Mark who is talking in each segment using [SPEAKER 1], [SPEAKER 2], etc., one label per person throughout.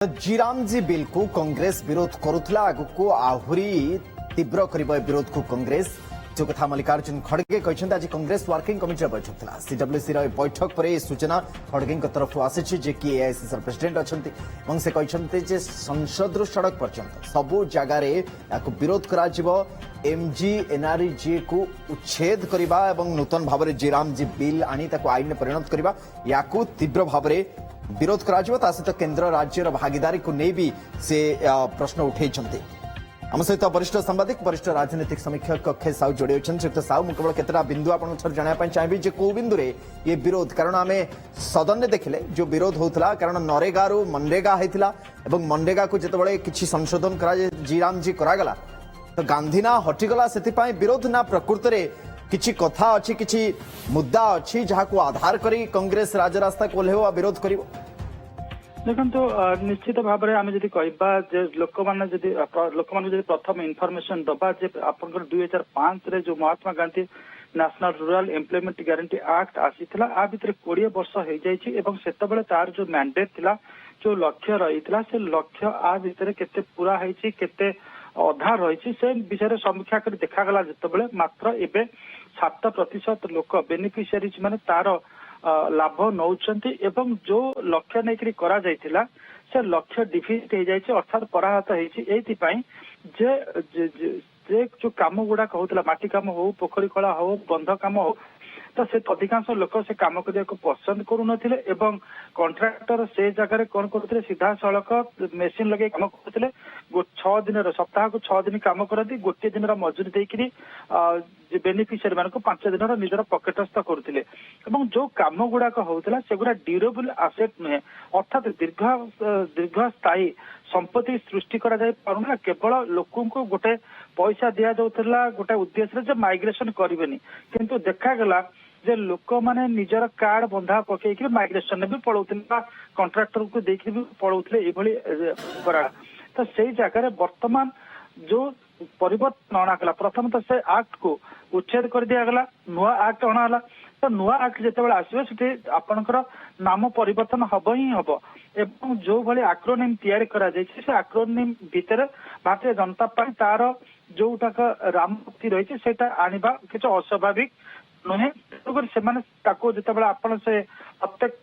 [SPEAKER 1] G RAM G bill को कांग्रेस विरोध करुला आगु आहरी तीव्र कर विरोध को कांग्रेस जो कथा मल्लिकार्जुन खड़गे कहते आज कांग्रेस वर्किंग कमिटी बैठक था सीडब्ल्यूसी बैठक पर यह सूचना खड़गे तरफ आसी कि एआईसीसी प्रेसिडेंट अच्छा से कहते संसद सड़क पर्यंत सबू जगार विरोध कर एमजी एनआरजी को उच्छेद करने नूतन भाव में जीरामजी बिल आनी आईन में परिणत करने या तीव्र भाव में विरोध करा सहित केंद्र राज्यर भागीदारी को नहीं भी से प्रश्न उठे आम सहित वरिष्ठ सांबादिक वरिष्ठ राजनीतिक समीक्षक अक्षय साहू जोड़ी होती श्रीयुक्त साहू मुझे केवल केतटा बिंदु आपको जानापी चाहिए कौ बिंदु ये विरोध कारण आम सदन में देखिले जो विरोध होता कारण नरेगा रु मनरेगा होता मनरेगा को जिते किसी संशोधन कर जीरामजी करागला तो गांधीना हटिगला से विरोध ना प्रकृत में किछि कथा अच्छी किछि मुद्दा अच्छी जहाँ को आधार करी कांग्रेस राजरास्ता को ओह्लैब विरोध करिवो
[SPEAKER 2] देखो निश्चित भाव में आम जब कह लोक मैंने प्रथम इनफर्मेशन दबा आप 2005 रे जो Mahatma Gandhi national rural employment guarantee act आसीथिला आ भितर 20 वर्ष हो जाइए से तार जो मैंडेट थिला जो लक्ष्य रही से लक्ष्य आ भितर केते पूरा होइछि केते अधा रही से विषय समीक्षा कर देखागला जिते मात्र एवं 7% लोक बेनिफिशियरीज माने तार लाभ नौचंती एवं जो लक्ष्य नहीं करा जाइथिला से लक्ष्य डिफिट हो जाइए अर्थात पराहत होती जे जो कम गुड़ाक होता माटी कम हो पोखरी कला हो बंध कम हो तो से अधिकांश लोक से कम करने को पसंद करूँ कंट्राक्टर से जगह कौन करते सीधा सड़क मेसीन लगे कम करते 6 दिन सप्ताह को 6 दिन कम करती गोटे दिन मजूरी देकरी बेनिफिशियरी मान 5 दिन निजर पकेटस्थ करते जो कम गुड़ाक होता से गुड़ा ड्यूरेबल आसेट नुहे अर्थात दीर्घस्थायी संपत्ति सृष्टि करा जाय पारुना केवल लोक गोटे पैसा दि जाऊला गोटे उद्देश्य माइग्रेशन करेनि किंतु देखागला जे लोक माने निजर कार्ड बंधा पकईकि माइग्रेशन भी पलाउथिले कंट्राक्टर को देखिए भी पलाउथिले एभली करा तो से जगह वर्तमान जो परिवर्तन अणागला प्रथम तो से एक्ट को उच्छेद कर दिगला नुआ एक्ट अणाला तो नुआ एक्ट जिते आसो से आपणकर नाम परिवर्तन हम ही हम एवं जो भली एक्रोनिम तैयारी करा जायछि से एक्रोनिम भितर भारतीय जनता पार्टी तार जोटाक राममुक्ति रही है आनिबा किछ अस्वाभाविक नुहे से आपन से प्रत्येक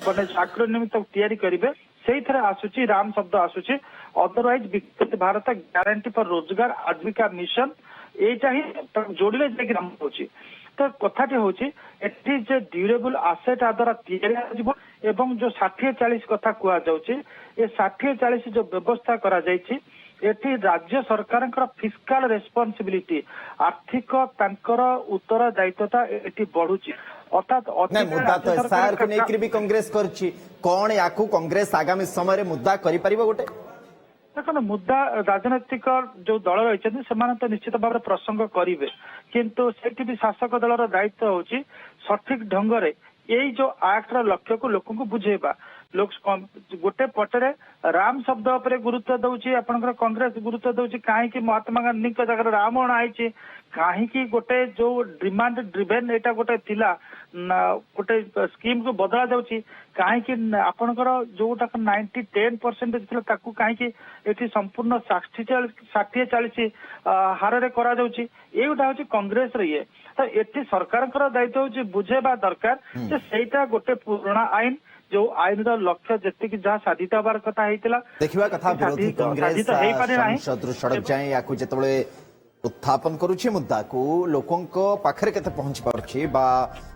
[SPEAKER 2] माने एक्रोनिम तैयारी करेंगे से आसूची राम शब्द आसूची अदरवाइज विकसित भारत ग्यारंटी फॉर रोजगार आजीविका मिशन एटा ही जोड़े जाकि राम होची तो कथाटी हूँ एटी ड्यूरेबल आसेट आ द्वारा तैयारी एवं जो 60-40 कथा कह ये 60-40 जो व्यवस्था करा जायछि एटी राज्य सरकार फिस्काल रेस्पॉन्सिबिलिटी आर्थिक तांकर उत्तर दायित्वता एटी बढ़ुची अर्थात
[SPEAKER 1] मुद्दा तो एसआईआर को लेकर भी कांग्रेस करछि कौन याकू कांग्रेस आगामी समय रे मुद्दा करि परिबो गोटे
[SPEAKER 2] देखो मुद्दा राजनैतिक जो दल रही से तो निश्चित भाव में प्रसंग करेंगे किंतु सेठी भी शासक दलर दायित्व होची सठिक ढंग से यही जो एक्ट लक्ष्य को लोक बुझेबा लोक गोटे पटरे राम शब्द पर गुरुत्व दौची आपनकर कांग्रेस गुरुत्व दौची कहीं महात्मा गांधी जगह राम अणाई कहीं गोटे जो डिमांड ड्रिवेन एटा गोटे थिला गोटे स्कीम को बदला जाउची कहीं आपनकर जोटा 90-10% थिला कहीं संपूर्ण 60-40 हार रे करा जाउची एटा होची कांग्रेस रे ये तो एटी सरकार दायित्व होची बुझेबा दरकार जे सेटा गोटे पुराना आईन जो आईन लक्ष्य जी जहाँ साधित हबार कथा
[SPEAKER 1] देखा कथा विरोधी कांग्रेस संसद सड़क जाए या जिते उत्थापन करुछि मुद्दा को लोकों पाखरे केते पहुंची पारुछि बा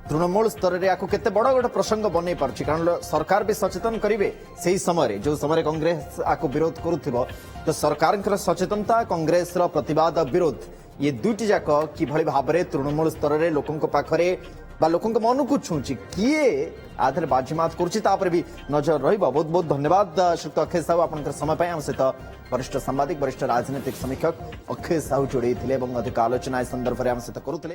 [SPEAKER 1] तृणमूल स्तर रे याकू केते बड़ गोटे प्रसंग बनै पारुछि कारण सरकार भी सचेतन करिवे सेही समय जो समय कांग्रेस आकू विरोध करुथिबो तो सरकार सचेतनता कांग्रेस रो प्रतिवाद विरोध ये दुईटी जाक किभली भाव में तृणमूल स्तर रे लोकों पाखरे बा लोकों मन को छुंची किए आधे बाजीमात कर भी नजर रही बहुत बहुत धन्यवाद श्रीयुक्त अक्षय साहू आपंकर समय आम सहित वरिष्ठ सांबादिक वरिष्ठ राजनीतिक समीक्षक अक्षय साहू जोड़ी अधिक आलोचना संदर्भ में आम सहित करुले।